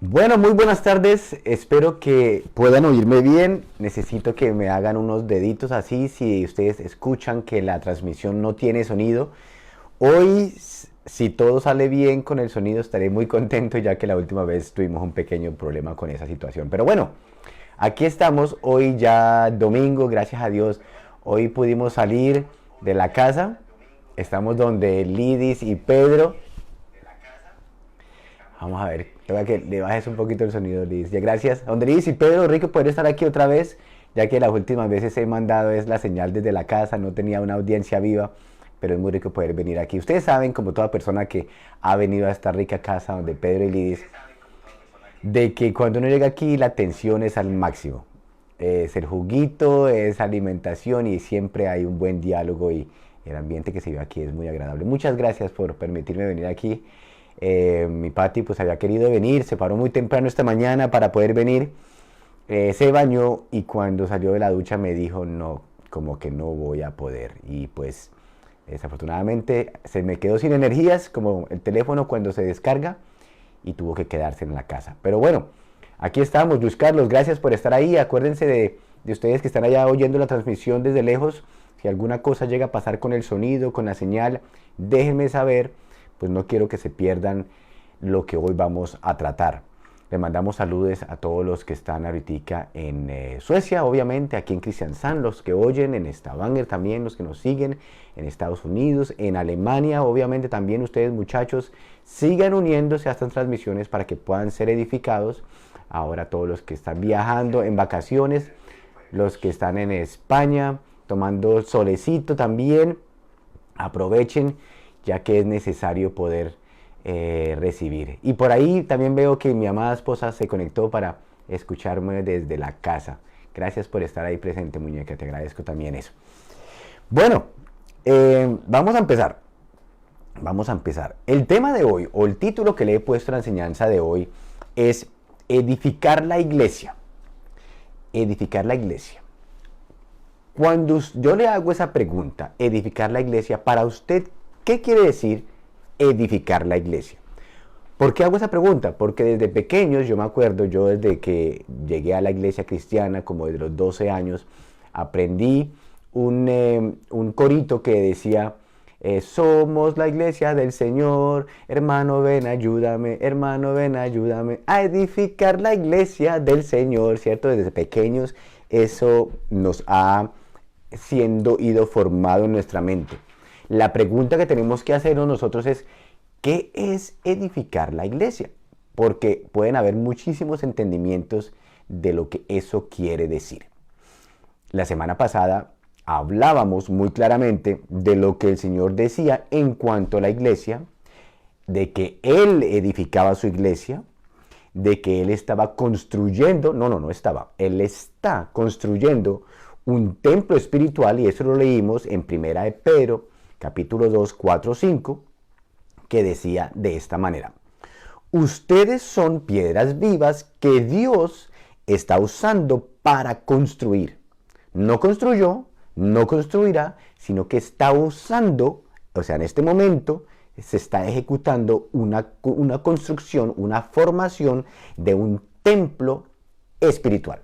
Bueno, muy buenas tardes. Espero que puedan oírme bien. Necesito que me hagan unos deditos así si ustedes escuchan que la transmisión no tiene sonido. Hoy, si todo sale bien con el sonido, estaré muy contento ya que la última vez tuvimos un pequeño problema con esa situación. Pero bueno, aquí estamos. Hoy ya domingo, gracias a Dios. Hoy pudimos salir de la casa. Estamos donde Lidis y Pedro. Vamos a ver, tengo que le bajes un poquito el sonido, Liz. Ya, gracias. Donde Liz y Pedro, rico poder estar aquí otra vez, ya que las últimas veces he mandado es la señal desde la casa, no tenía una audiencia viva, pero es muy rico poder venir aquí. Ustedes saben, como toda persona que ha venido a esta rica casa donde Pedro y Liz, de que cuando uno llega aquí la tensión es al máximo. Es el juguito, es alimentación y siempre hay un buen diálogo y el ambiente que se vive aquí es muy agradable. Muchas gracias por permitirme venir aquí. Mi Pati pues había querido venir, se paró muy temprano esta mañana para poder venir, se bañó y cuando salió de la ducha me dijo no, como que no voy a poder y pues desafortunadamente se me quedó sin energías como el teléfono cuando se descarga y tuvo que quedarse en la casa. Pero bueno, aquí estamos, Luis Carlos, gracias por estar ahí, acuérdense de ustedes que están allá oyendo la transmisión desde lejos, si alguna cosa llega a pasar con el sonido, con la señal, déjenme saber, pues no quiero que se pierdan lo que hoy vamos a tratar. Le mandamos saludos a todos los que están ahorita en Suecia, obviamente, aquí en Kristiansand, los que oyen, en Stavanger también, los que nos siguen, en Estados Unidos, en Alemania, obviamente también ustedes muchachos, sigan uniéndose a estas transmisiones para que puedan ser edificados. Ahora todos los que están viajando en vacaciones, los que están en España, tomando solecito también, aprovechen ya que es necesario poder recibir. Y por ahí también veo que mi amada esposa se conectó para escucharme desde la casa. Gracias por estar ahí presente, muñeca, te agradezco también eso. Bueno, vamos a empezar. Vamos a empezar. El tema de hoy, o el título que le he puesto a la enseñanza de hoy, es edificar la iglesia. Edificar la iglesia. Cuando yo le hago esa pregunta, edificar la iglesia, para usted, ¿qué quiere decir edificar la iglesia? ¿Por qué hago esa pregunta? Porque desde pequeños, yo me acuerdo, yo desde que llegué a la iglesia cristiana, como desde los 12 años, aprendí un corito que decía, somos la iglesia del Señor, hermano ven ayúdame a edificar la iglesia del Señor, ¿cierto? Desde pequeños eso nos ha siendo ido formado en nuestra mente. La pregunta que tenemos que hacernos nosotros es, ¿qué es edificar la iglesia? Porque pueden haber muchísimos entendimientos de lo que eso quiere decir. La semana pasada hablábamos muy claramente de lo que el Señor decía en cuanto a la iglesia, de que Él edificaba su iglesia, de que Él estaba construyendo, no estaba, Él está construyendo un templo espiritual, y eso lo leímos en Primera de Pedro, capítulo 2, 4, 5, que decía de esta manera: ustedes son piedras vivas que Dios está usando para construir. No construyó, no construirá, sino que está usando, o sea, en este momento se está ejecutando una construcción, una formación de un templo espiritual.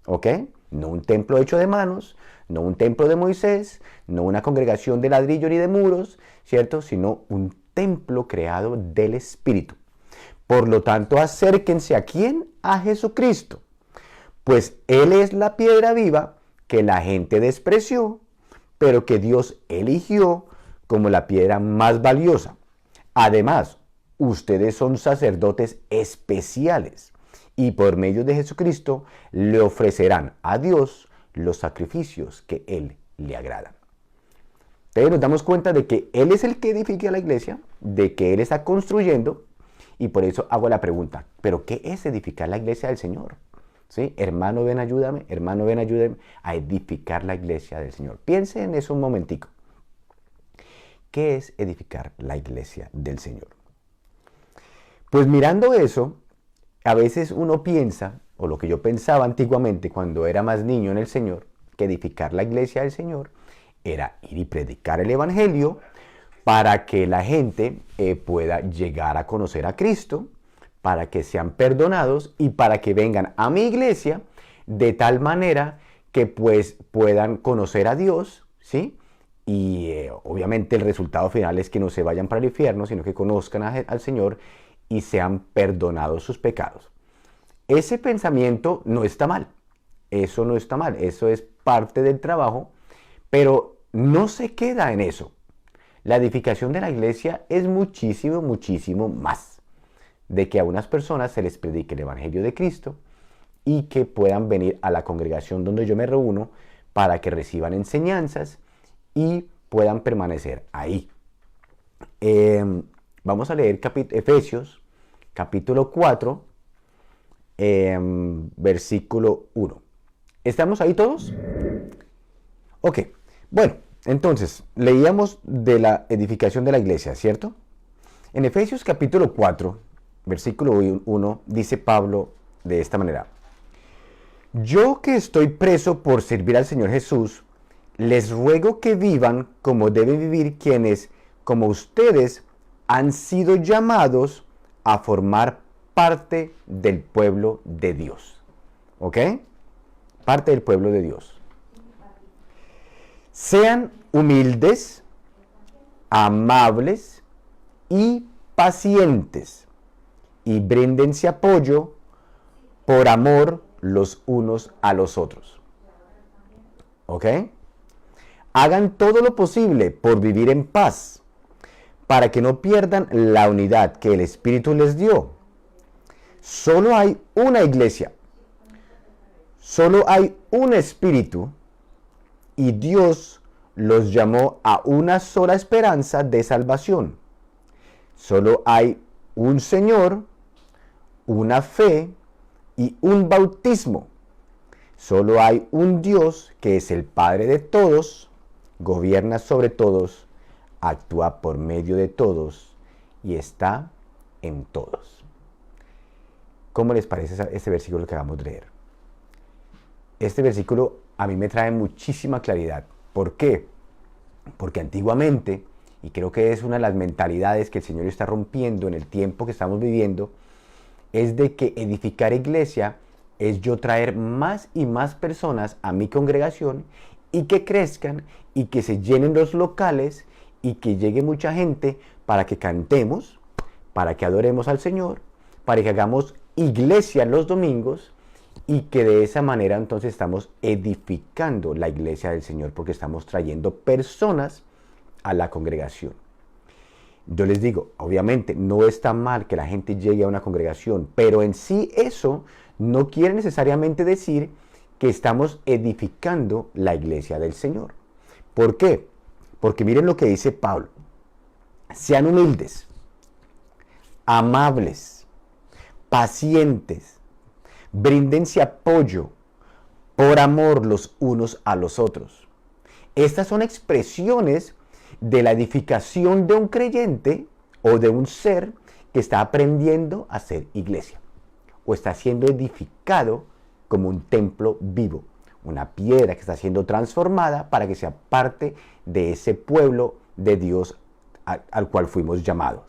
¿Ok? No un templo hecho de manos, no un templo de Moisés, no una congregación de ladrillo ni de muros, ¿cierto? Sino un templo creado del Espíritu. Por lo tanto, acérquense a ¿quién? A Jesucristo. Pues Él es la piedra viva que la gente despreció, pero que Dios eligió como la piedra más valiosa. Además, ustedes son sacerdotes especiales y por medio de Jesucristo le ofrecerán a Dios los sacrificios que Él le agradan. Entonces nos damos cuenta de que Él es el que edifica la iglesia, de que Él está construyendo, y por eso hago la pregunta, ¿pero qué es edificar la iglesia del Señor? ¿Sí? Hermano, ven, ayúdame a edificar la iglesia del Señor. Piense en eso un momentico. ¿Qué es edificar la iglesia del Señor? Pues mirando eso, a veces uno piensa, o lo que yo pensaba antiguamente cuando era más niño en el Señor, que edificar la iglesia del Señor era ir y predicar el Evangelio para que la gente pueda llegar a conocer a Cristo, para que sean perdonados y para que vengan a mi iglesia de tal manera que pues puedan conocer a Dios, ¿sí? Y obviamente el resultado final es que no se vayan para el infierno, sino que conozcan al Señor y sean perdonados sus pecados. Ese pensamiento no está mal, eso no está mal, eso es parte del trabajo, pero no se queda en eso. La edificación de la iglesia es muchísimo, muchísimo más. De que a unas personas se les predique el Evangelio de Cristo y que puedan venir a la congregación donde yo me reúno para que reciban enseñanzas y puedan permanecer ahí. Vamos a leer Efesios, capítulo 4, versículo 1. ¿Estamos ahí todos? Ok, bueno, entonces, leíamos de la edificación de la iglesia, ¿cierto? En Efesios capítulo 4, versículo 1, dice Pablo de esta manera: yo que estoy preso por servir al Señor Jesús, les ruego que vivan como deben vivir quienes, como ustedes, han sido llamados a formar parte del pueblo de Dios. ¿Ok? Parte del pueblo de Dios. Sean humildes, amables y pacientes, y bríndense apoyo por amor los unos a los otros. ¿Ok? Hagan todo lo posible por vivir en paz, para que no pierdan la unidad que el Espíritu les dio. Solo hay una iglesia, solo hay un Espíritu, y Dios los llamó a una sola esperanza de salvación. Solo hay un Señor, una fe y un bautismo. Solo hay un Dios que es el Padre de todos, gobierna sobre todos, actúa por medio de todos y está en todos. ¿Cómo les parece este versículo que acabamos de leer? Este versículo a mí me trae muchísima claridad. ¿Por qué? Porque antiguamente, y creo que es una de las mentalidades que el Señor está rompiendo en el tiempo que estamos viviendo, es de que edificar iglesia es yo traer más y más personas a mi congregación y que crezcan y que se llenen los locales y que llegue mucha gente para que cantemos, para que adoremos al Señor, para que hagamos iglesia los domingos y que de esa manera entonces estamos edificando la iglesia del Señor porque estamos trayendo personas a la congregación. Yo les digo, obviamente no está mal que la gente llegue a una congregación, pero en sí eso no quiere necesariamente decir que estamos edificando la iglesia del Señor. ¿Por qué? Porque miren lo que dice Pablo. Sean humildes, amables, pacientes, bríndense apoyo por amor los unos a los otros. Estas son expresiones de la edificación de un creyente o de un ser que está aprendiendo a ser iglesia o está siendo edificado como un templo vivo, una piedra que está siendo transformada para que sea parte de ese pueblo de Dios al cual fuimos llamados.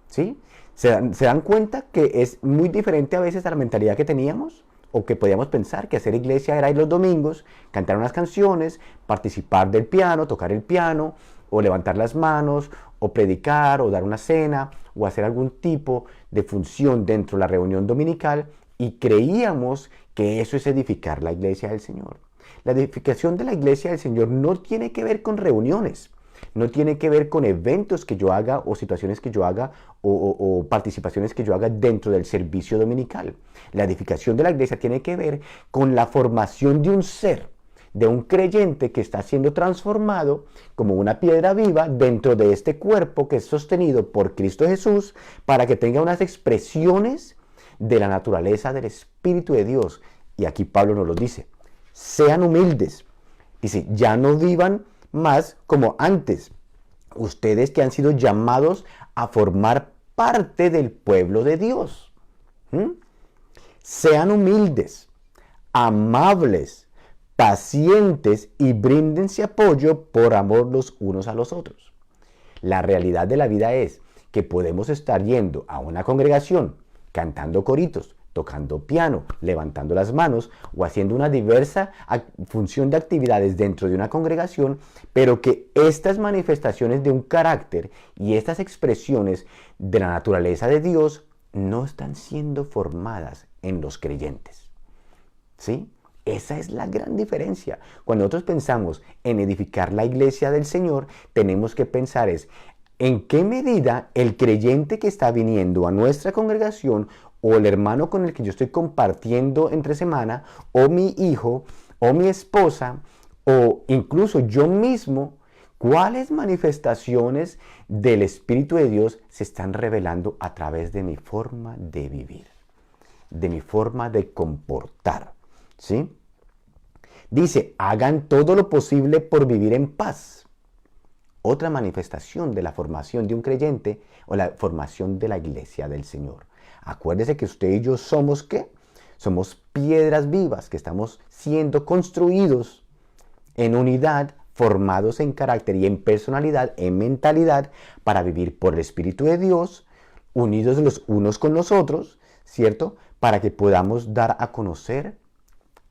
¿Sí? ¿Se dan cuenta que es muy diferente a veces a la mentalidad que teníamos? O que podíamos pensar que hacer iglesia era ir los domingos, cantar unas canciones, participar del piano, tocar el piano, o levantar las manos, o predicar, o dar una cena, o hacer algún tipo de función dentro de la reunión dominical, y creíamos que eso es edificar la iglesia del Señor. La edificación de la iglesia del Señor no tiene que ver con reuniones, no tiene que ver con eventos que yo haga o situaciones que yo haga o participaciones que yo haga dentro del servicio dominical. La edificación de la iglesia tiene que ver con la formación de un ser, de un creyente que está siendo transformado como una piedra viva dentro de este cuerpo que es sostenido por Cristo Jesús para que tenga unas expresiones de la naturaleza del Espíritu de Dios. Y aquí Pablo nos lo dice, sean humildes. Dice, ya no vivan más como antes. Ustedes que han sido llamados a formar parte del pueblo de Dios. Sean humildes, amables, pacientes y bríndense apoyo por amor los unos a los otros. La realidad de la vida es que podemos estar yendo a una congregación cantando coritos, tocando piano, levantando las manos o haciendo una diversa función de actividades dentro de una congregación, pero que estas manifestaciones de un carácter y estas expresiones de la naturaleza de Dios no están siendo formadas en los creyentes. ¿Sí? Esa es la gran diferencia. Cuando nosotros pensamos en edificar la iglesia del Señor, tenemos que pensar en qué medida el creyente que está viniendo a nuestra congregación o el hermano con el que yo estoy compartiendo entre semana, o mi hijo, o mi esposa, o incluso yo mismo, cuáles manifestaciones del Espíritu de Dios se están revelando a través de mi forma de vivir, de mi forma de comportar, ¿sí? Dice, hagan todo lo posible por vivir en paz. Otra manifestación de la formación de un creyente o la formación de la iglesia del Señor. Acuérdese que usted y yo somos ¿qué? Somos piedras vivas que estamos siendo construidos en unidad, formados en carácter y en personalidad, en mentalidad, para vivir por el Espíritu de Dios, unidos los unos con los otros, ¿cierto? Para que podamos dar a conocer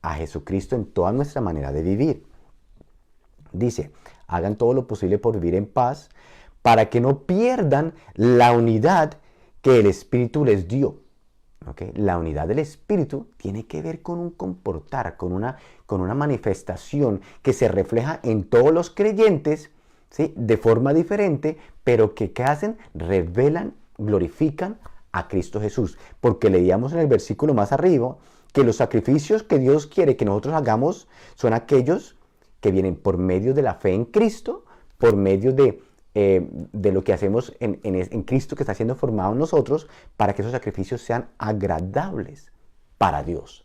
a Jesucristo en toda nuestra manera de vivir. Dice, hagan todo lo posible por vivir en paz, para que no pierdan la unidad que el Espíritu les dio. ¿Okay? La unidad del Espíritu tiene que ver con un comportar, con una manifestación que se refleja en todos los creyentes, ¿sí? De forma diferente, pero que ¿qué hacen? Revelan, glorifican a Cristo Jesús. Porque leíamos en el versículo más arriba que los sacrificios que Dios quiere que nosotros hagamos son aquellos que vienen por medio de la fe en Cristo, por medio de lo que hacemos en Cristo que está siendo formado en nosotros, para que esos sacrificios sean agradables para Dios.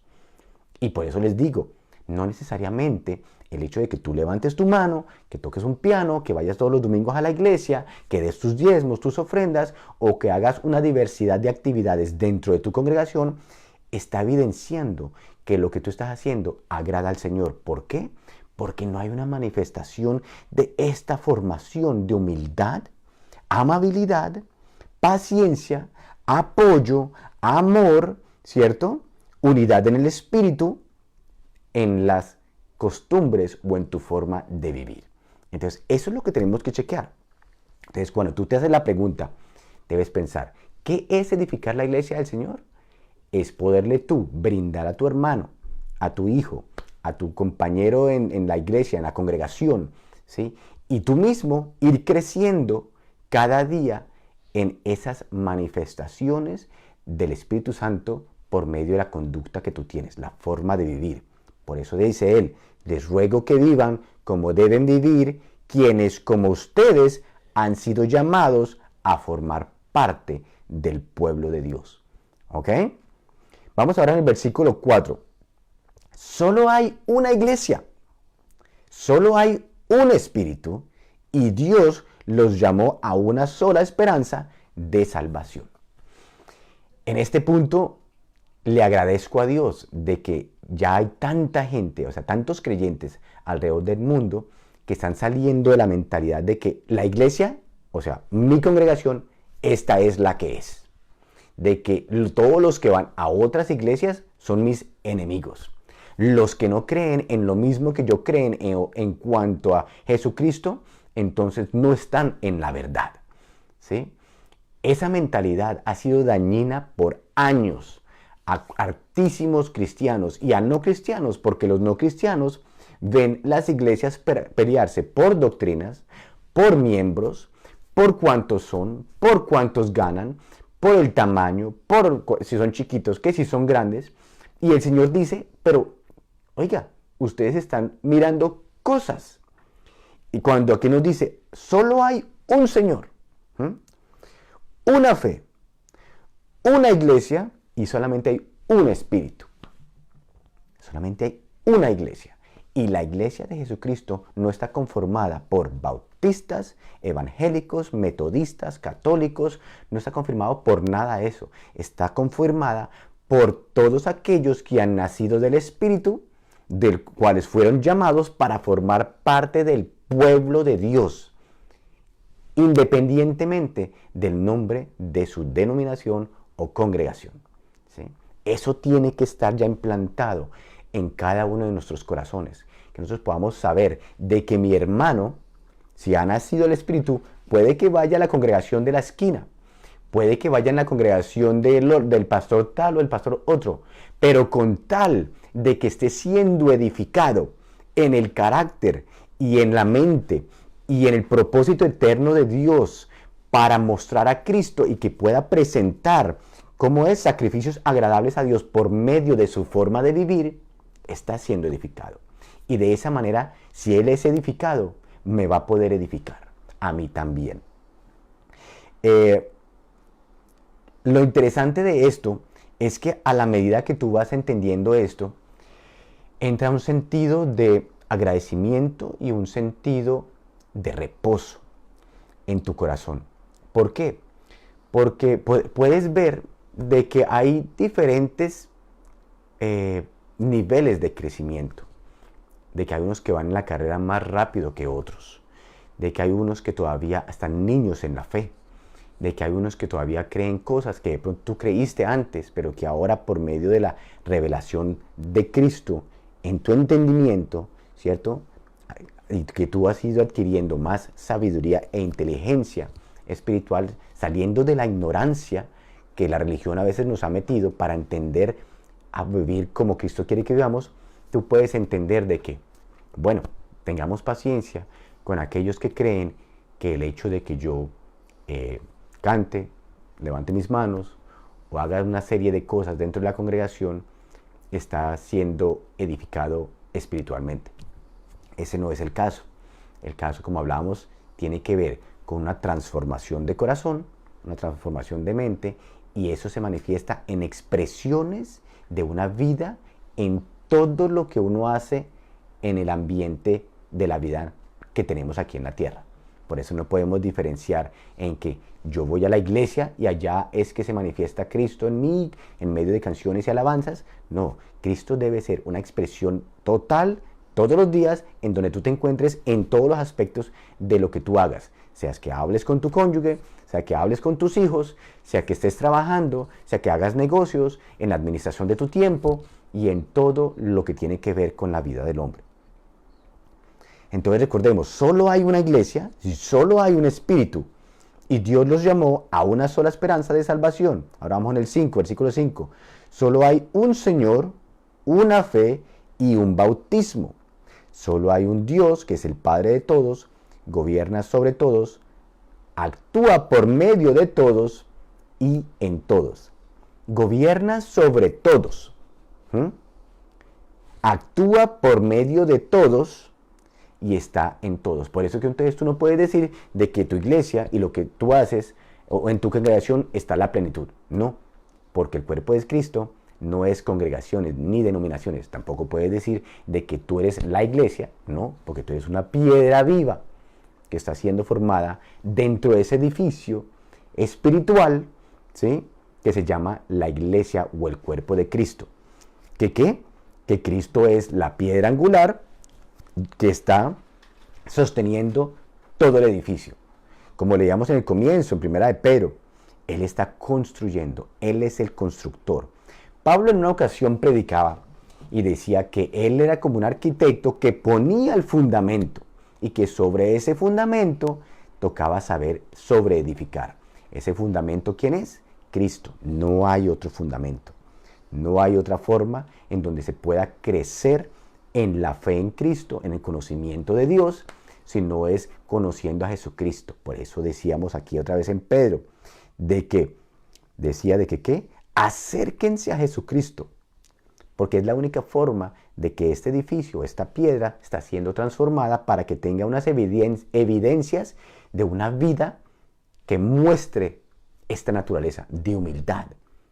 Y por eso les digo, no necesariamente el hecho de que tú levantes tu mano, que toques un piano, que vayas todos los domingos a la iglesia, que des tus diezmos, tus ofrendas, o que hagas una diversidad de actividades dentro de tu congregación, está evidenciando que lo que tú estás haciendo agrada al Señor. ¿Por qué? Porque no hay una manifestación de esta formación de humildad, amabilidad, paciencia, apoyo, amor, ¿cierto? Unidad en el espíritu, en las costumbres o en tu forma de vivir. Entonces, eso es lo que tenemos que chequear. Entonces, cuando tú te haces la pregunta, debes pensar, ¿qué es edificar la iglesia del Señor? Es poderle tú brindar a tu hermano, a tu hijo, a tu compañero en la iglesia, en la congregación, ¿sí? Y tú mismo ir creciendo cada día en esas manifestaciones del Espíritu Santo por medio de la conducta que tú tienes, la forma de vivir. Por eso dice él, les ruego que vivan como deben vivir quienes como ustedes han sido llamados a formar parte del pueblo de Dios. ¿Ok? Vamos ahora en el versículo 4. Solo hay una iglesia, solo hay un espíritu y Dios los llamó a una sola esperanza de salvación. En este punto le agradezco a Dios de que ya hay tanta gente, o sea, tantos creyentes alrededor del mundo que están saliendo de la mentalidad de que la iglesia, o sea, mi congregación, esta es la que es. De que todos los que van a otras iglesias son mis enemigos. Los que no creen en lo mismo que yo creen en cuanto a Jesucristo, entonces no están en la verdad. ¿Sí? Esa mentalidad ha sido dañina por años a hartísimos cristianos y a no cristianos, porque los no cristianos ven las iglesias pelearse por doctrinas, por miembros, por cuántos son, por cuántos ganan, por el tamaño, por si son chiquitos, que si son grandes. Y el Señor dice, pero, oiga, ustedes están mirando cosas. Y cuando aquí nos dice, solo hay un Señor, una fe, una iglesia y solamente hay un espíritu. Solamente hay una iglesia. Y la iglesia de Jesucristo no está conformada por bautistas, evangélicos, metodistas, católicos. No está confirmado por nada de eso. Está confirmada por todos aquellos que han nacido del Espíritu, del cuales fueron llamados para formar parte del pueblo de Dios, independientemente del nombre de su denominación o congregación. Eso tiene que estar ya implantado en cada uno de nuestros corazones. Que nosotros podamos saber de que mi hermano, si ha nacido el Espíritu, puede que vaya a la congregación de la esquina, puede que vaya en la congregación del pastor tal o el pastor otro, pero con tal de que esté siendo edificado en el carácter y en la mente y en el propósito eterno de Dios para mostrar a Cristo y que pueda presentar cómo es sacrificios agradables a Dios por medio de su forma de vivir, está siendo edificado. Y de esa manera, si Él es edificado, me va a poder edificar a mí también. Lo interesante de esto es que a la medida que tú vas entendiendo esto, entra un sentido de agradecimiento y un sentido de reposo en tu corazón. ¿Por qué? Porque puedes ver de que hay diferentes niveles de crecimiento, de que hay unos que van en la carrera más rápido que otros, de que hay unos que todavía están niños en la fe, de que hay unos que todavía creen cosas que de pronto tú creíste antes, pero que ahora por medio de la revelación de Cristo en tu entendimiento, ¿cierto? Y que tú has ido adquiriendo más sabiduría e inteligencia espiritual, saliendo de la ignorancia que la religión a veces nos ha metido para entender a vivir como Cristo quiere que vivamos. Tú puedes entender de que, bueno, tengamos paciencia con aquellos que creen que el hecho de que yo cante, levante mis manos o haga una serie de cosas dentro de la congregación está siendo edificado espiritualmente. Ese no es el caso. El caso, como hablábamos, tiene que ver con una transformación de corazón, una transformación de mente, y eso se manifiesta en expresiones de una vida en todo lo que uno hace en el ambiente de la vida que tenemos aquí en la tierra. Por eso no podemos diferenciar en que yo voy a la iglesia y allá es que se manifiesta Cristo en mí, en medio de canciones y alabanzas. No, Cristo debe ser una expresión total todos los días en donde tú te encuentres en todos los aspectos de lo que tú hagas. Seas que hables con tu cónyuge, sea que hables con tus hijos, sea que estés trabajando, sea que hagas negocios, en la administración de tu tiempo y en todo lo que tiene que ver con la vida del hombre. Entonces recordemos, solo hay una iglesia, solo hay un espíritu, y Dios los llamó a una sola esperanza de salvación. Ahora vamos en el 5, versículo 5. Solo hay un Señor, una fe y un bautismo. Solo hay un Dios que es el Padre de todos, gobierna sobre todos, actúa por medio de todos y en todos. Gobierna sobre todos. Actúa por medio de todos y está en todos. Por eso que entonces tú no puedes decir de que tu iglesia y lo que tú haces o en tu congregación está la plenitud. No, porque el cuerpo es Cristo, no es congregaciones ni denominaciones. Tampoco puedes decir de que tú eres la iglesia, no, porque tú eres una piedra viva que está siendo formada dentro de ese edificio espiritual, ¿sí?, que se llama la iglesia o el cuerpo de Cristo. ¿Que qué? Que Cristo es la piedra angular que está sosteniendo todo el edificio. Como leíamos en el comienzo, en primera de Pedro, Él está construyendo, Él es el constructor. Pablo en una ocasión predicaba y decía que Él era como un arquitecto que ponía el fundamento y que sobre ese fundamento tocaba saber sobre edificar. ¿Ese fundamento quién es? Cristo. No hay otro fundamento. No hay otra forma en donde se pueda crecer en la fe en Cristo, en el conocimiento de Dios, si no es conociendo a Jesucristo. Por eso decíamos aquí otra vez en Pedro, decía de que ¿qué? Acérquense a Jesucristo, porque es la única forma de que este edificio, esta piedra, está siendo transformada para que tenga unas evidencias de una vida que muestre esta naturaleza de humildad,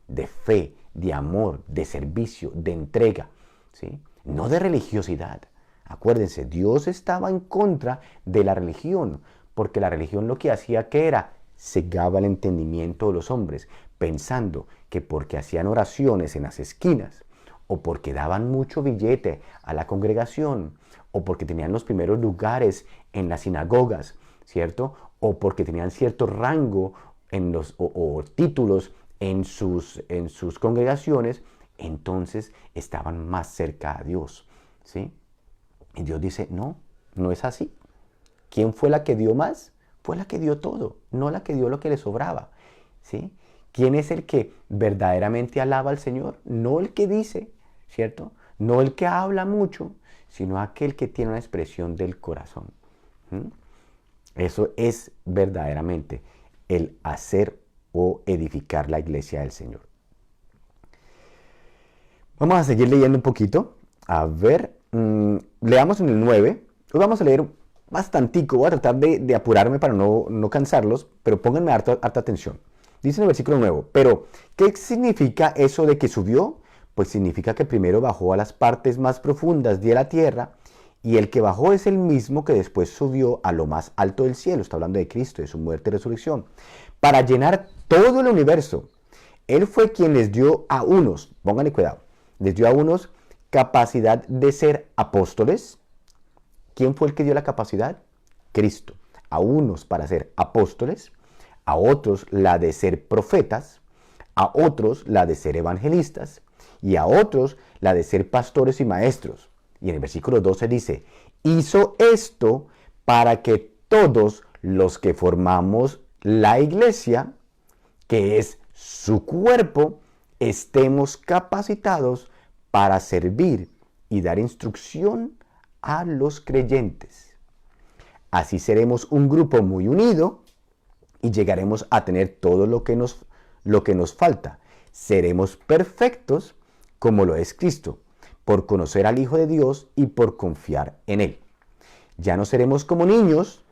de fe, de amor, de servicio, de entrega, ¿sí?, no de religiosidad. Acuérdense, Dios estaba en contra de la religión, porque la religión lo que hacía que era cegaba el entendimiento de los hombres, pensando que porque hacían oraciones en las esquinas, o porque daban mucho billete a la congregación, o porque tenían los primeros lugares en las sinagogas, ¿cierto?, o porque tenían cierto rango o títulos en sus congregaciones, entonces estaban más cerca a Dios, ¿sí? Y Dios dice, no, no es así. ¿Quién fue la que dio más? Fue la que dio todo, no la que dio lo que le sobraba, ¿sí? ¿Quién es el que verdaderamente alaba al Señor? No el que dice, ¿cierto? No el que habla mucho, sino aquel que tiene una expresión del corazón. ¿Mm? Eso es verdaderamente el hacer o edificar la iglesia del Señor. Vamos a seguir leyendo un poquito. A ver, leamos en el 9. Hoy vamos a leer bastantico. Voy a tratar de apurarme para no cansarlos, pero pónganme harta atención. Dice en el versículo 9, pero ¿qué significa eso de que subió? Pues significa que primero bajó a las partes más profundas de la tierra, y el que bajó es el mismo que después subió a lo más alto del cielo. Está hablando de Cristo, de su muerte y resurrección, para llenar todo el universo. Él fue quien les dio a unos, pónganle cuidado, les dio a unos capacidad de ser apóstoles. ¿Quién fue el que dio la capacidad? Cristo. A unos para ser apóstoles, a otros la de ser profetas, a otros la de ser evangelistas y a otros la de ser pastores y maestros. Y en el versículo 12 dice, hizo esto para que todos los que formamos la iglesia, que es su cuerpo, estemos capacitados para servir y dar instrucción a los creyentes. Así seremos un grupo muy unido y llegaremos a tener todo lo que nos falta. Seremos perfectos como lo es Cristo, por conocer al Hijo de Dios y por confiar en Él. Ya no seremos como niños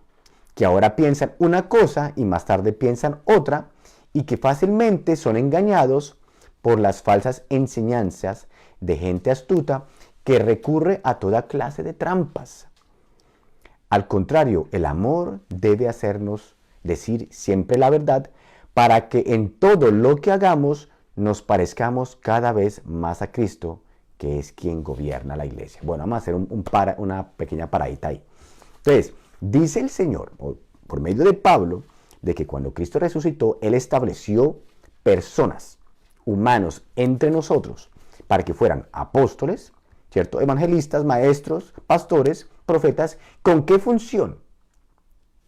que ahora piensan una cosa y más tarde piensan otra, y que fácilmente son engañados por las falsas enseñanzas de gente astuta que recurre a toda clase de trampas. Al contrario, el amor debe hacernos decir siempre la verdad para que en todo lo que hagamos nos parezcamos cada vez más a Cristo, que es quien gobierna la iglesia. Bueno, vamos a hacer una pequeña paradita ahí. Entonces, dice el Señor, por medio de Pablo, de que cuando Cristo resucitó, Él estableció personas, humanos, entre nosotros, para que fueran apóstoles, ¿cierto? Evangelistas, maestros, pastores, profetas. ¿Con qué función?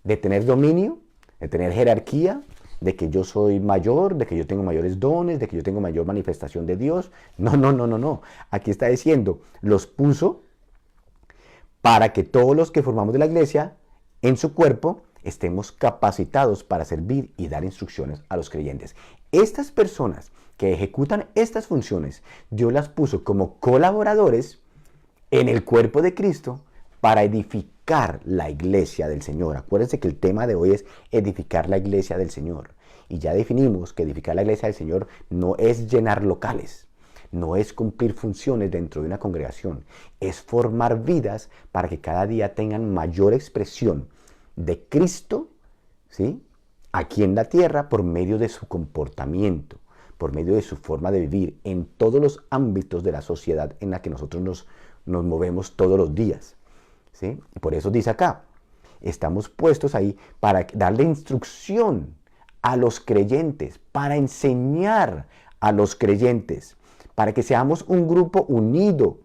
De tener dominio, de tener jerarquía, de que yo soy mayor, de que yo tengo mayores dones, de que yo tengo mayor manifestación de Dios. No. Aquí está diciendo, los puso para que todos los que formamos de la iglesia, en su cuerpo, estemos capacitados para servir y dar instrucciones a los creyentes. Estas personas que ejecutan estas funciones, Dios las puso como colaboradores en el cuerpo de Cristo para edificar la iglesia del Señor. Acuérdense que el tema de hoy es edificar la iglesia del Señor. Y ya definimos que edificar la iglesia del Señor no es llenar locales, no es cumplir funciones dentro de una congregación, es formar vidas para que cada día tengan mayor expresión de Cristo, ¿sí?, aquí en la tierra por medio de su comportamiento, por medio de su forma de vivir en todos los ámbitos de la sociedad en la que nosotros nos movemos todos los días, ¿sí? Y por eso dice acá, estamos puestos ahí para darle instrucción a los creyentes, para enseñar a los creyentes, para que seamos un grupo unido,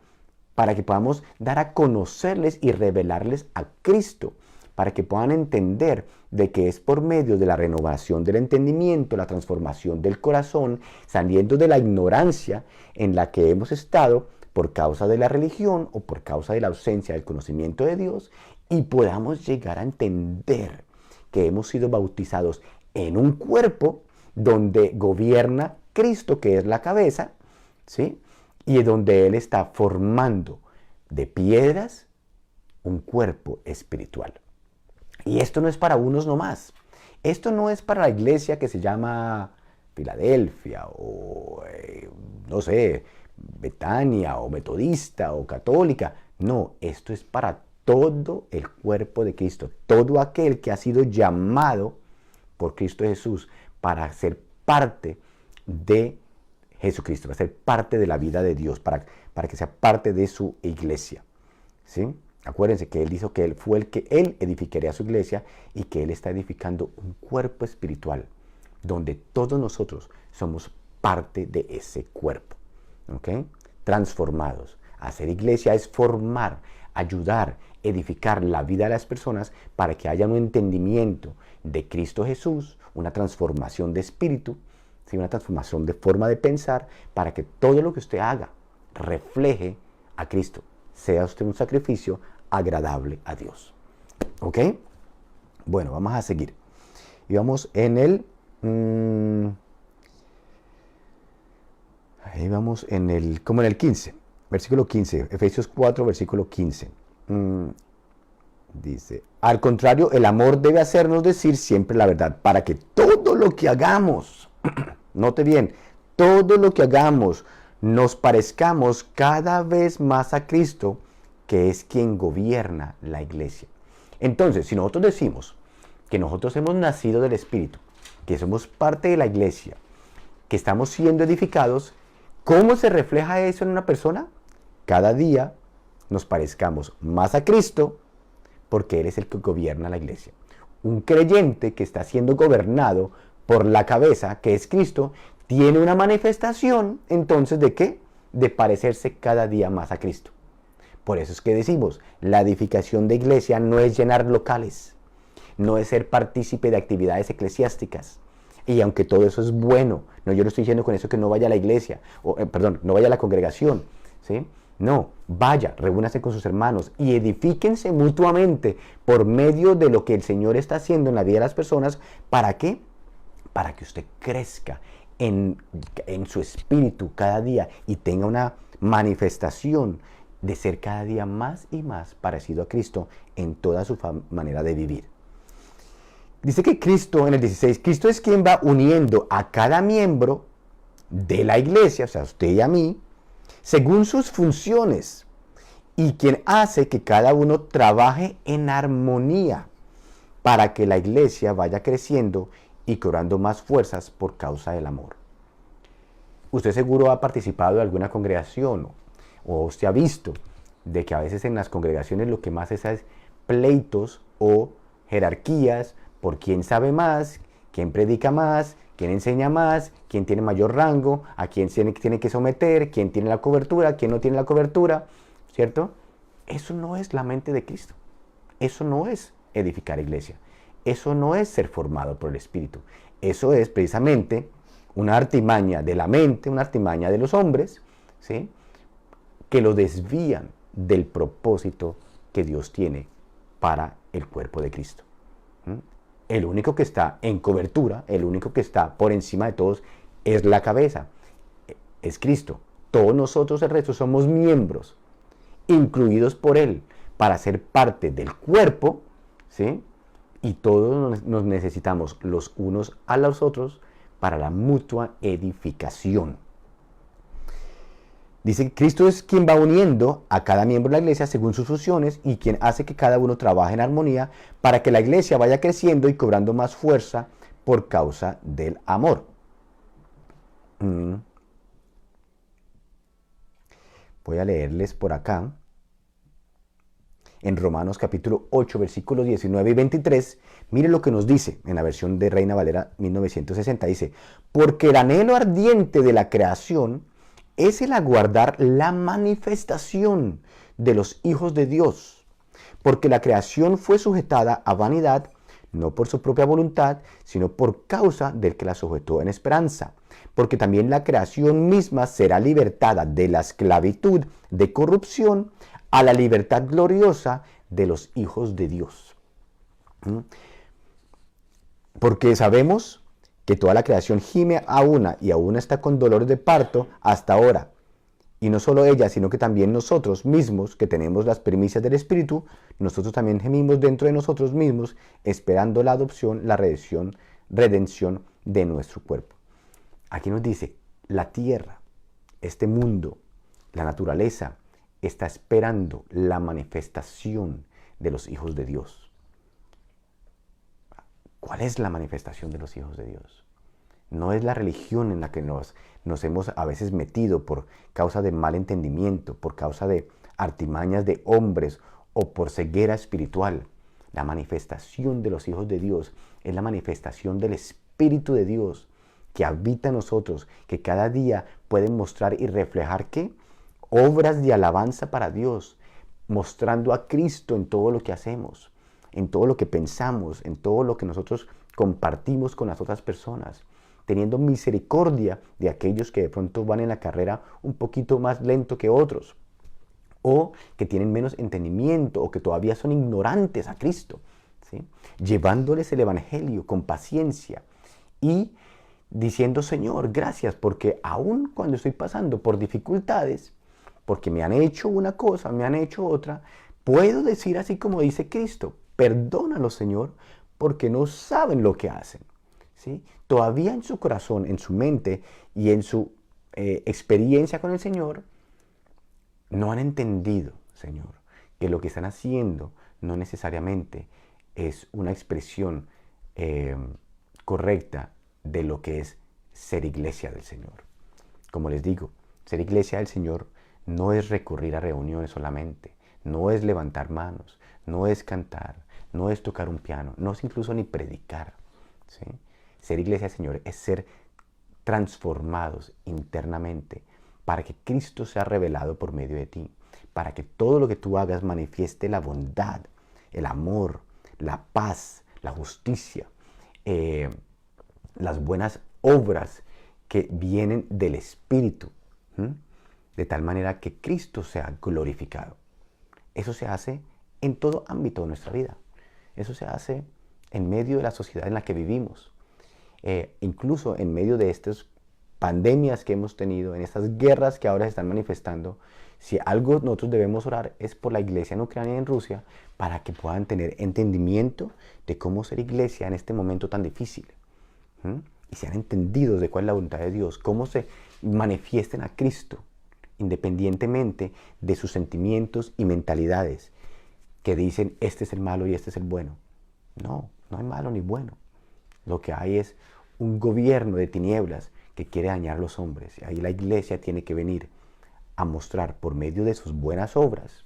para que podamos dar a conocerles y revelarles a Cristo, para que puedan entender de que es por medio de la renovación del entendimiento, la transformación del corazón, saliendo de la ignorancia en la que hemos estado por causa de la religión o por causa de la ausencia del conocimiento de Dios, y podamos llegar a entender que hemos sido bautizados en un cuerpo donde gobierna Cristo, que es la cabeza, ¿sí?, y donde Él está formando de piedras un cuerpo espiritual. Y esto no es para unos nomás. Esto no es para la iglesia que se llama Filadelfia o, no sé, Betania o Metodista o Católica. No, esto es para todo el cuerpo de Cristo. Todo aquel que ha sido llamado por Cristo Jesús para ser parte de Jesucristo, para ser parte de la vida de Dios, para que sea parte de su iglesia, ¿sí? Acuérdense que Él dijo que Él fue el que Él edificaría su iglesia y que Él está edificando un cuerpo espiritual donde todos nosotros somos parte de ese cuerpo, ¿ok? Transformados. Hacer iglesia es formar, ayudar, edificar la vida de las personas para que haya un entendimiento de Cristo Jesús, una transformación de espíritu, ¿sí? Una transformación de forma de pensar, para que todo lo que usted haga refleje a Cristo, sea usted un sacrificio agradable a Dios. ¿Ok? Bueno, vamos a seguir. Y vamos en el... ahí vamos en el... como en el 15, versículo 15, Efesios 4, versículo 15. Dice, al contrario, el amor debe hacernos decir siempre la verdad, para que todo lo que hagamos, note bien, todo lo que hagamos, nos parezcamos cada vez más a Cristo, que es quien gobierna la iglesia. Entonces, si nosotros decimos que nosotros hemos nacido del Espíritu, que somos parte de la iglesia, que estamos siendo edificados, ¿cómo se refleja eso en una persona? Cada día nos parezcamos más a Cristo, porque Él es el que gobierna la iglesia. Un creyente que está siendo gobernado por la cabeza, que es Cristo, tiene una manifestación, entonces, ¿de qué? De parecerse cada día más a Cristo. Por eso es que decimos, la edificación de iglesia no es llenar locales, no es ser partícipe de actividades eclesiásticas. Y aunque todo eso es bueno, no, yo no estoy diciendo con eso que no vaya a la iglesia, no vaya a la congregación, ¿sí? No, vaya, reúnase con sus hermanos y edifíquense mutuamente por medio de lo que el Señor está haciendo en la vida de las personas. ¿Para qué? Para que usted crezca en su espíritu cada día y tenga una manifestación de ser cada día más y más parecido a Cristo en toda su manera de vivir. Dice que Cristo, en el 16, Cristo es quien va uniendo a cada miembro de la iglesia, o sea, a usted y a mí, según sus funciones, y quien hace que cada uno trabaje en armonía para que la iglesia vaya creciendo y cobrando más fuerzas por causa del amor. Usted seguro ha participado de alguna congregación o usted ha visto de que a veces en las congregaciones lo que más es pleitos o jerarquías por quién sabe más, quién predica más, quién enseña más, quién tiene mayor rango, a quién tiene que someter, quién tiene la cobertura, quién no tiene la cobertura, ¿cierto? Eso no es la mente de Cristo. Eso no es edificar iglesia. Eso no es ser formado por el Espíritu. Eso es precisamente una artimaña de la mente, una artimaña de los hombres, ¿sí? Que lo desvían del propósito que Dios tiene para el cuerpo de Cristo. El único que está en cobertura, el único que está por encima de todos, es la cabeza, es Cristo. Todos nosotros, el resto, somos miembros, incluidos por Él, para ser parte del cuerpo, ¿sí? Y todos nos necesitamos los unos a los otros para la mutua edificación. Dice que Cristo es quien va uniendo a cada miembro de la iglesia según sus funciones y quien hace que cada uno trabaje en armonía para que la iglesia vaya creciendo y cobrando más fuerza por causa del amor. Voy a leerles por acá. En Romanos capítulo 8, versículos 19 y 23, mire lo que nos dice en la versión de Reina Valera 1960. Dice, porque el anhelo ardiente de la creación es el aguardar la manifestación de los hijos de Dios, porque la creación fue sujetada a vanidad, no por su propia voluntad, sino por causa del que la sujetó en esperanza, porque también la creación misma será libertada de la esclavitud de corrupción a la libertad gloriosa de los hijos de Dios. Porque sabemos que toda la creación gime a una y aún está con dolores de parto hasta ahora. Y no solo ella, sino que también nosotros mismos, que tenemos las primicias del Espíritu, nosotros también gemimos dentro de nosotros mismos, esperando la adopción, la redención de nuestro cuerpo. Aquí nos dice, la tierra, este mundo, la naturaleza, está esperando la manifestación de los hijos de Dios. ¿Cuál es la manifestación de los hijos de Dios? No es la religión en la que nos hemos a veces metido por causa de mal entendimiento, por causa de artimañas de hombres o por ceguera espiritual. La manifestación de los hijos de Dios es la manifestación del Espíritu de Dios que habita en nosotros, que cada día pueden mostrar y reflejar ¿qué? Obras de alabanza para Dios, mostrando a Cristo en todo lo que hacemos, en todo lo que pensamos, en todo lo que nosotros compartimos con las otras personas, teniendo misericordia de aquellos que de pronto van en la carrera un poquito más lento que otros, o que tienen menos entendimiento, o que todavía son ignorantes a Cristo, ¿sí? Llevándoles el Evangelio con paciencia y diciendo, Señor, gracias, porque aun cuando estoy pasando por dificultades, porque me han hecho una cosa, me han hecho otra, puedo decir así como dice Cristo, perdónalo, Señor, porque no saben lo que hacen, ¿sí? Todavía en su corazón, en su mente y en su experiencia con el Señor, no han entendido, Señor, que lo que están haciendo no necesariamente es una expresión correcta de lo que es ser iglesia del Señor. Como les digo, ser iglesia del Señor no es recurrir a reuniones solamente, no es levantar manos, no es cantar, no es tocar un piano, no es incluso ni predicar, ¿sí? Ser iglesia del Señor es ser transformados internamente para que Cristo sea revelado por medio de ti, para que todo lo que tú hagas manifieste la bondad, el amor, la paz, la justicia, las buenas obras que vienen del Espíritu, de tal manera que Cristo sea glorificado. Eso se hace en todo ámbito de nuestra vida. Eso se hace en medio de la sociedad en la que vivimos. Incluso en medio de estas pandemias que hemos tenido, en estas guerras que ahora se están manifestando, si algo nosotros debemos orar es por la iglesia en Ucrania y en Rusia, para que puedan tener entendimiento de cómo ser iglesia en este momento tan difícil. Y sean entendidos de cuál es la voluntad de Dios, cómo se manifiesten a Cristo, independientemente de sus sentimientos y mentalidades, que dicen, este es el malo y este es el bueno. No, no hay malo ni bueno. Lo que hay es un gobierno de tinieblas que quiere dañar a los hombres. Y ahí la iglesia tiene que venir a mostrar por medio de sus buenas obras,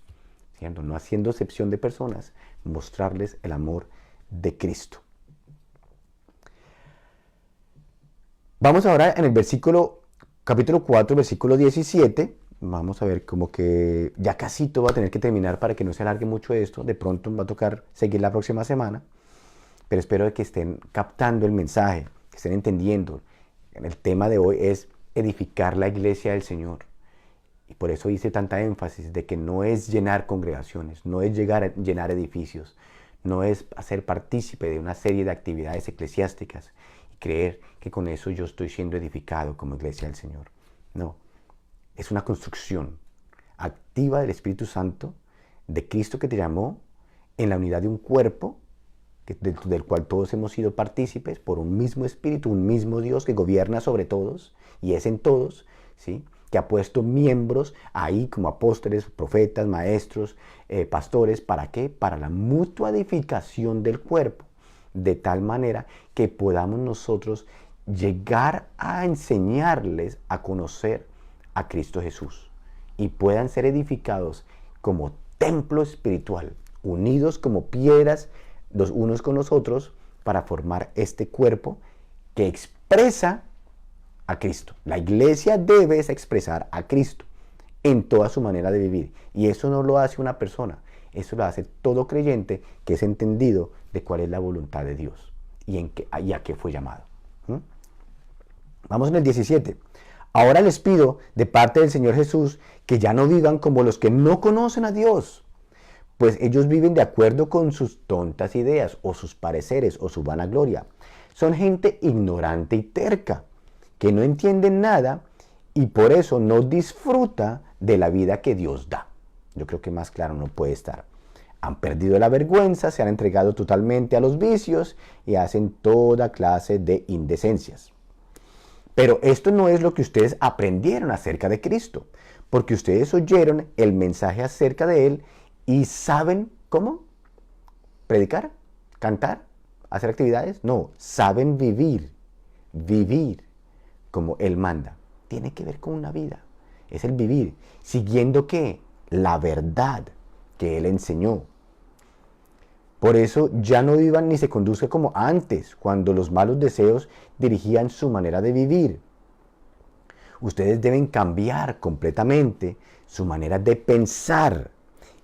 ¿cierto? No haciendo excepción de personas, mostrarles el amor de Cristo. Vamos ahora en el capítulo 4, versículo 17. Vamos a ver, como que ya casi todo va a tener que terminar para que no se alargue mucho esto. De pronto me va a tocar seguir la próxima semana. Pero espero que estén captando el mensaje, que estén entendiendo. El tema de hoy es edificar la iglesia del Señor. Y por eso hice tanta énfasis de que no es llenar congregaciones, no es llegar a llenar edificios, no es hacer partícipe de una serie de actividades eclesiásticas y creer que con eso yo estoy siendo edificado como iglesia del Señor. No, es una construcción activa del Espíritu Santo, de Cristo que te llamó en la unidad de un cuerpo, del cual todos hemos sido partícipes por un mismo Espíritu, un mismo Dios que gobierna sobre todos y es en todos, ¿sí? Que ha puesto miembros ahí como apóstoles, profetas, maestros, pastores. ¿Para qué? Para la mutua edificación del cuerpo, de tal manera que podamos nosotros llegar a enseñarles a conocer a Cristo Jesús y puedan ser edificados como templo espiritual, unidos como piedras los unos con los otros para formar este cuerpo que expresa a Cristo. La iglesia debe expresar a Cristo en toda su manera de vivir. Y eso no lo hace una persona, eso lo hace todo creyente que es entendido de cuál es la voluntad de Dios y a qué fue llamado. Vamos en el 17. Ahora les pido de parte del Señor Jesús que ya no vivan como los que no conocen a Dios, pues ellos viven de acuerdo con sus tontas ideas o sus pareceres o su vanagloria. Son gente ignorante y terca, que no entienden nada y por eso no disfruta de la vida que Dios da. Yo creo que más claro no puede estar. Han perdido la vergüenza, se han entregado totalmente a los vicios y hacen toda clase de indecencias. Pero esto no es lo que ustedes aprendieron acerca de Cristo, porque ustedes oyeron el mensaje acerca de Él y saben cómo predicar, cantar, hacer actividades. No, saben vivir como Él manda. Tiene que ver con una vida. Es el vivir, siguiendo ¿qué? La verdad que Él enseñó. Por eso ya no vivan ni se conduzcan como antes, cuando los malos deseos dirigían su manera de vivir. Ustedes deben cambiar completamente su manera de pensar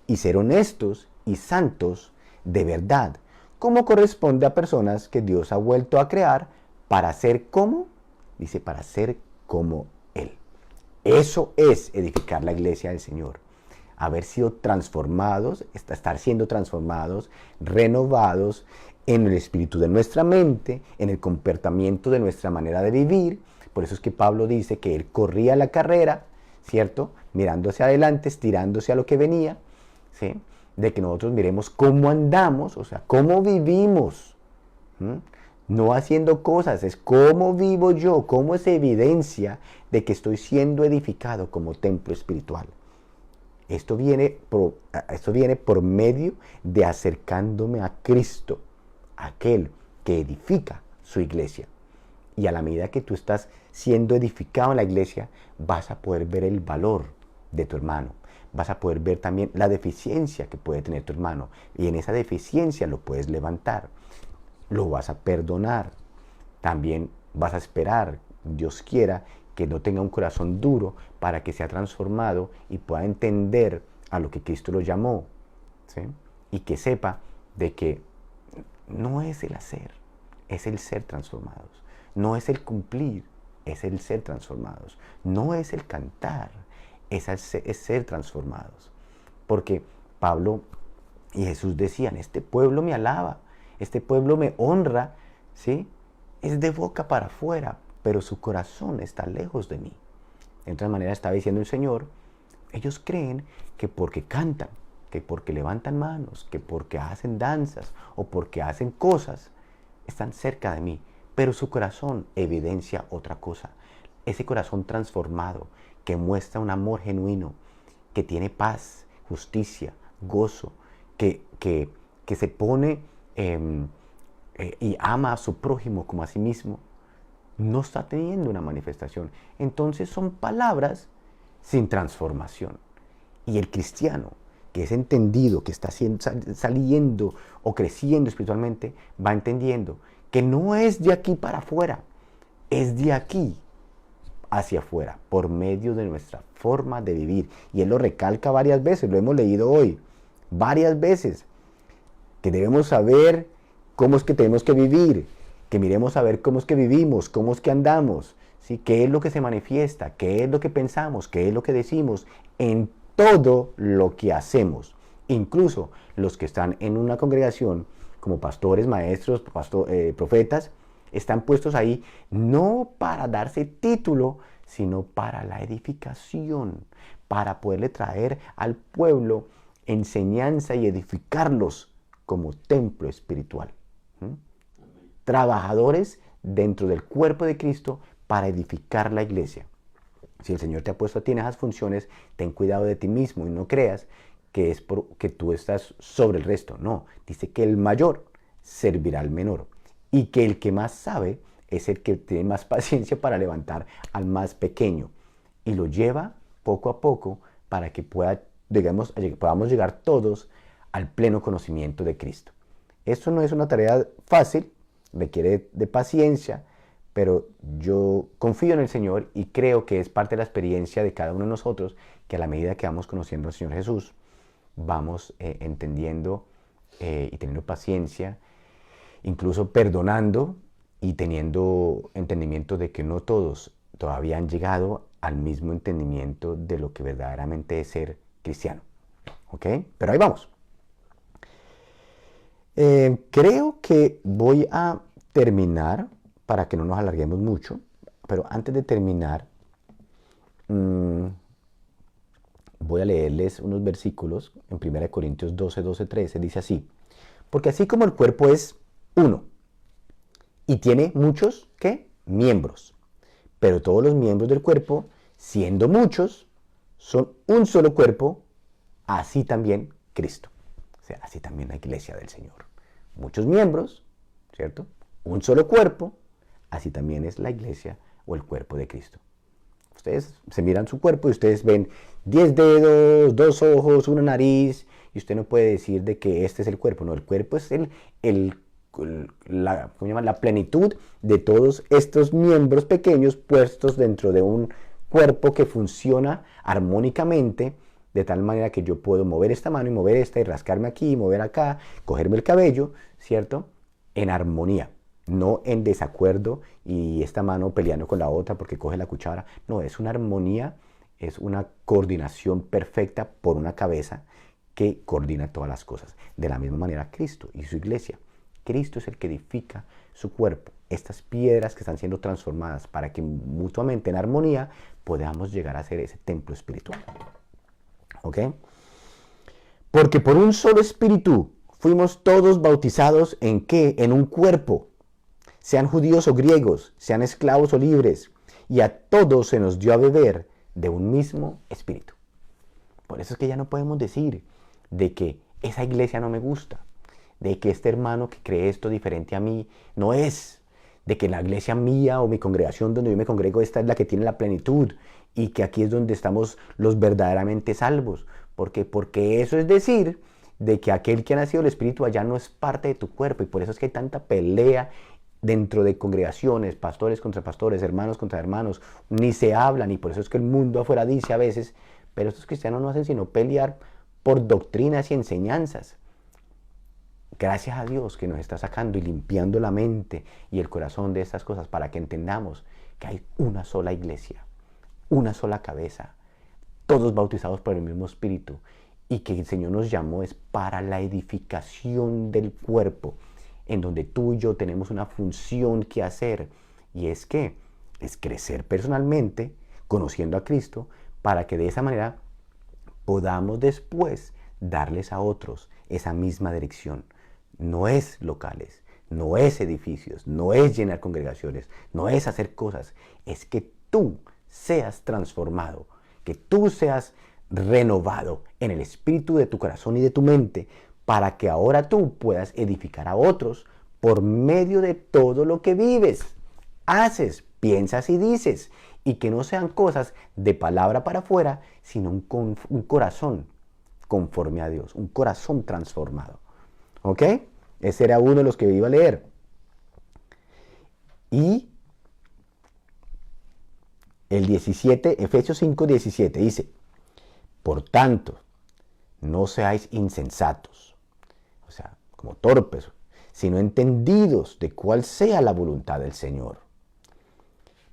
y ser honestos y santos de verdad, como corresponde a personas que Dios ha vuelto a crear para ser como, dice, para ser como Él. Eso es edificar la iglesia del Señor. Haber sido transformados, estar siendo transformados, renovados en el espíritu de nuestra mente, en el comportamiento de nuestra manera de vivir. Por eso es que Pablo dice que él corría la carrera, ¿cierto? Mirando hacia adelante, estirándose a lo que venía, ¿sí? De que nosotros miremos cómo andamos, o sea, cómo vivimos. No haciendo cosas, es cómo vivo yo, cómo es evidencia de que estoy siendo edificado como templo espiritual. Esto viene por medio de acercándome a Cristo, aquel que edifica su iglesia. Y a la medida que tú estás siendo edificado en la iglesia, vas a poder ver el valor de tu hermano. Vas a poder ver también la deficiencia que puede tener tu hermano. Y en esa deficiencia lo puedes levantar. Lo vas a perdonar. También vas a esperar, Dios quiera, que no tenga un corazón duro para que sea transformado y pueda entender a lo que Cristo lo llamó, ¿sí? Y que sepa de que no es el hacer, es el ser transformados. No es el cumplir, es el ser transformados. No es el cantar, es ser transformados. Porque Pablo y Jesús decían, este pueblo me alaba, este pueblo me honra, ¿sí? Es de boca para afuera, pero su corazón está lejos de mí. De otra manera estaba diciendo el Señor, ellos creen que porque cantan, que porque levantan manos, que porque hacen danzas o porque hacen cosas, están cerca de mí, pero su corazón evidencia otra cosa. Ese corazón transformado que muestra un amor genuino, que tiene paz, justicia, gozo, que se pone y ama a su prójimo como a sí mismo, no está teniendo una manifestación. Entonces son palabras sin transformación. Y el cristiano, que es entendido, que está saliendo o creciendo espiritualmente, va entendiendo que no es de aquí para afuera, es de aquí hacia afuera, por medio de nuestra forma de vivir. Y él lo recalca varias veces, lo hemos leído hoy, varias veces, que debemos saber cómo es que tenemos que vivir, que miremos a ver cómo es que vivimos, cómo es que andamos, ¿sí? Qué es lo que se manifiesta, qué es lo que pensamos, qué es lo que decimos en todo lo que hacemos. Incluso los que están en una congregación, como pastores, maestros, profetas, están puestos ahí no para darse título, sino para la edificación, para poderle traer al pueblo enseñanza y edificarlos como templo espiritual. Trabajadores dentro del cuerpo de Cristo para edificar la iglesia. Si el Señor te ha puesto a ti en esas funciones, ten cuidado de ti mismo y no creas que es porque tú estás sobre el resto. No, dice que el mayor servirá al menor y que el que más sabe es el que tiene más paciencia para levantar al más pequeño y lo lleva poco a poco para que podamos llegar todos al pleno conocimiento de Cristo. Esto no es una tarea fácil, requiere de paciencia, pero yo confío en el Señor y creo que es parte de la experiencia de cada uno de nosotros, que a la medida que vamos conociendo al Señor Jesús, vamos entendiendo y teniendo paciencia, incluso perdonando y teniendo entendimiento de que no todos todavía han llegado al mismo entendimiento de lo que verdaderamente es ser cristiano. ¿Ok? Pero ahí vamos. Creo que voy a terminar, para que no nos alarguemos mucho, pero antes de terminar, voy a leerles unos versículos en 1 Corintios 12, 12, 13, dice así, porque así como el cuerpo es uno y tiene muchos, ¿qué? Miembros, pero todos los miembros del cuerpo, siendo muchos, son un solo cuerpo, así también Cristo. O sea, así también la iglesia del Señor. Muchos miembros, ¿cierto? Un solo cuerpo, así también es la iglesia o el cuerpo de Cristo. Ustedes se miran su cuerpo y ustedes ven 10 dedos, 2 ojos, una nariz y usted no puede decir de que este es el cuerpo. No, el cuerpo es ¿cómo se llama? La plenitud de todos estos miembros pequeños puestos dentro de un cuerpo que funciona armónicamente, de tal manera que yo puedo mover esta mano y mover esta y rascarme aquí y mover acá, cogerme el cabello, ¿cierto? En armonía, no en desacuerdo y esta mano peleando con la otra porque coge la cuchara. No, es una armonía, es una coordinación perfecta por una cabeza que coordina todas las cosas. De la misma manera Cristo y su iglesia. Cristo es el que edifica su cuerpo. Estas piedras que están siendo transformadas para que mutuamente en armonía podamos llegar a ser ese templo espiritual. ¿Ok? Porque por un solo espíritu fuimos todos bautizados ¿en qué? En un cuerpo. Sean judíos o griegos, sean esclavos o libres. Y a todos se nos dio a beber de un mismo espíritu. Por eso es que ya no podemos decir de que esa iglesia no me gusta, de que este hermano que cree esto diferente a mí no es, de que la iglesia mía o mi congregación donde yo me congrego esta es la que tiene la plenitud y que aquí es donde estamos los verdaderamente salvos. ¿Por qué? Porque eso es decir de que aquel que ha nacido del Espíritu allá no es parte de tu cuerpo y por eso es que hay tanta pelea dentro de congregaciones, pastores contra pastores, hermanos contra hermanos, ni se hablan y por eso es que el mundo afuera dice a veces, pero estos cristianos no hacen sino pelear por doctrinas y enseñanzas. Gracias a Dios que nos está sacando y limpiando la mente y el corazón de estas cosas para que entendamos que hay una sola iglesia, una sola cabeza, todos bautizados por el mismo Espíritu y que el Señor nos llamó es para la edificación del cuerpo, en donde tú y yo tenemos una función que hacer y es que es crecer personalmente, conociendo a Cristo, para que de esa manera podamos después darles a otros esa misma dirección. No es locales, no es edificios, no es llenar congregaciones, no es hacer cosas, es que tú seas transformado, que tú seas renovado en el espíritu de tu corazón y de tu mente, para que ahora tú puedas edificar a otros por medio de todo lo que vives, haces, piensas y dices, y que no sean cosas de palabra para afuera, sino un corazón conforme a Dios, un corazón transformado. ¿Ok? Ese era uno de los que iba a leer. Y el 17, Efesios 5, 17 dice, por tanto, no seáis insensatos, o sea, como torpes, sino entendidos de cuál sea la voluntad del Señor.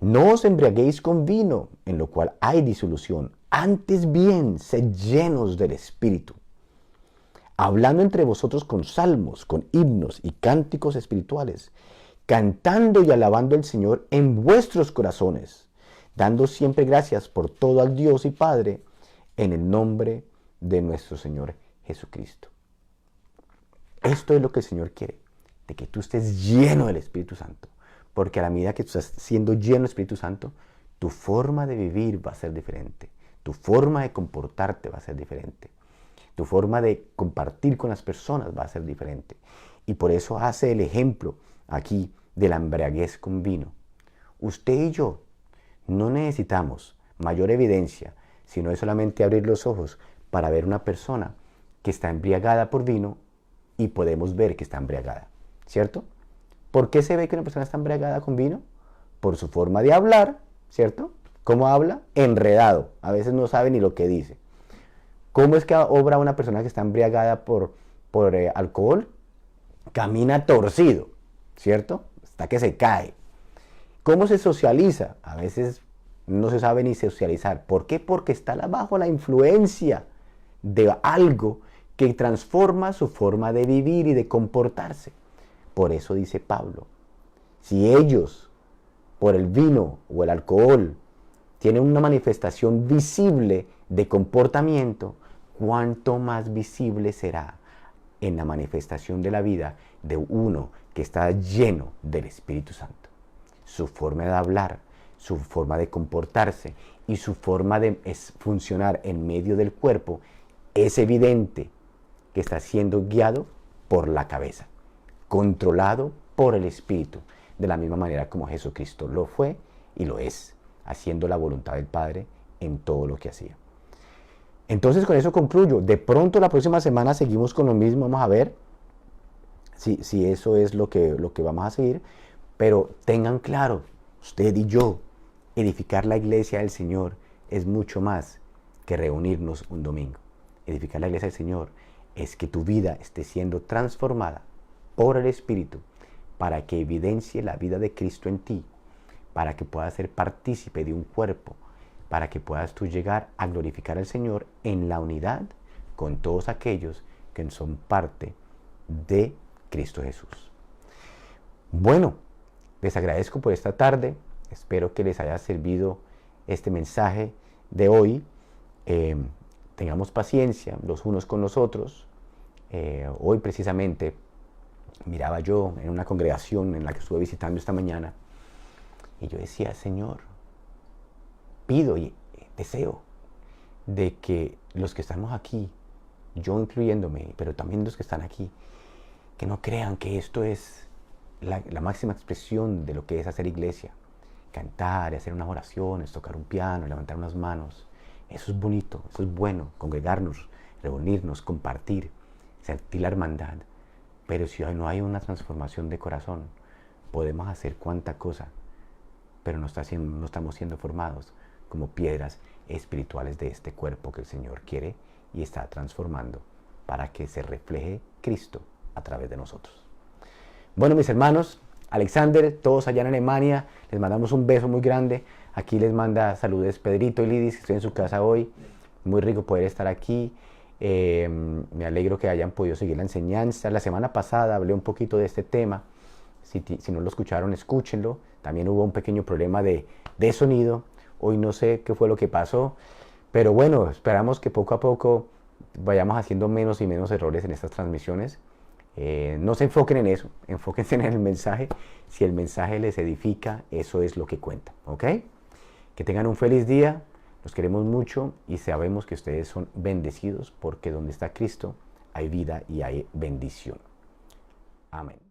No os embriaguéis con vino, en lo cual hay disolución, antes bien, sed llenos del Espíritu, hablando entre vosotros con salmos, con himnos y cánticos espirituales, cantando y alabando al Señor en vuestros corazones, dando siempre gracias por todo al Dios y Padre, en el nombre de nuestro Señor Jesucristo. Esto es lo que el Señor quiere, de que tú estés lleno del Espíritu Santo, porque a la medida que tú estás siendo lleno del Espíritu Santo, tu forma de vivir va a ser diferente, tu forma de comportarte va a ser diferente. Tu forma de compartir con las personas va a ser diferente. Y por eso hace el ejemplo aquí de la embriaguez con vino. Usted y yo no necesitamos mayor evidencia, sino es solamente abrir los ojos para ver una persona que está embriagada por vino y podemos ver que está embriagada, ¿cierto? ¿Por qué se ve que una persona está embriagada con vino? Por su forma de hablar, ¿cierto? ¿Cómo habla? Enredado. A veces no sabe ni lo que dice. ¿Cómo es que obra una persona que está embriagada por alcohol? Camina torcido, ¿cierto? Hasta que se cae. ¿Cómo se socializa? A veces no se sabe ni socializar. ¿Por qué? Porque está bajo la influencia de algo que transforma su forma de vivir y de comportarse. Por eso dice Pablo, si ellos, por el vino o el alcohol, tienen una manifestación visible de comportamiento, cuánto más visible será en la manifestación de la vida de uno que está lleno del Espíritu Santo. Su forma de hablar, su forma de comportarse y su forma de funcionar en medio del cuerpo es evidente que está siendo guiado por la cabeza, controlado por el Espíritu, de la misma manera como Jesucristo lo fue y lo es, haciendo la voluntad del Padre en todo lo que hacía. Entonces con eso concluyo. De pronto la próxima semana seguimos con lo mismo, vamos a ver si eso es lo que vamos a seguir. Pero tengan claro, usted y yo, edificar la iglesia del Señor es mucho más que reunirnos un domingo. Edificar la iglesia del Señor es que tu vida esté siendo transformada por el Espíritu para que evidencie la vida de Cristo en ti, para que puedas ser partícipe de un cuerpo, para que puedas tú llegar a glorificar al Señor en la unidad con todos aquellos que son parte de Cristo Jesús. Bueno, les agradezco por esta tarde. Espero que les haya servido este mensaje de hoy. Tengamos paciencia los unos con los otros. Hoy precisamente miraba yo en una congregación en la que estuve visitando esta mañana y yo decía, Señor, pido y deseo de que los que estamos aquí, yo incluyéndome, pero también los que están aquí, que no crean que esto es la máxima expresión de lo que es hacer iglesia. Cantar, hacer unas oraciones, tocar un piano, levantar unas manos. Eso es bonito, eso es bueno, congregarnos, reunirnos, compartir, sentir la hermandad. Pero si no hay una transformación de corazón, podemos hacer cuanta cosa, pero no estamos siendo formados como piedras espirituales de este cuerpo que el Señor quiere y está transformando para que se refleje Cristo a través de nosotros. Bueno, mis hermanos, Alexander, todos allá en Alemania, les mandamos un beso muy grande. Aquí les manda saludos Pedrito y Lidis, que estoy en su casa hoy. Muy rico poder estar aquí. Me alegro que hayan podido seguir la enseñanza. La semana pasada hablé un poquito de este tema. Si no lo escucharon, escúchenlo. También hubo un pequeño problema de sonido. Hoy no sé qué fue lo que pasó. Pero bueno, esperamos que poco a poco vayamos haciendo menos y menos errores en estas transmisiones. No se enfoquen en eso, enfóquense en el mensaje. Si el mensaje les edifica, eso es lo que cuenta, ¿ok? Que tengan un feliz día, los queremos mucho y sabemos que ustedes son bendecidos porque donde está Cristo hay vida y hay bendición. Amén.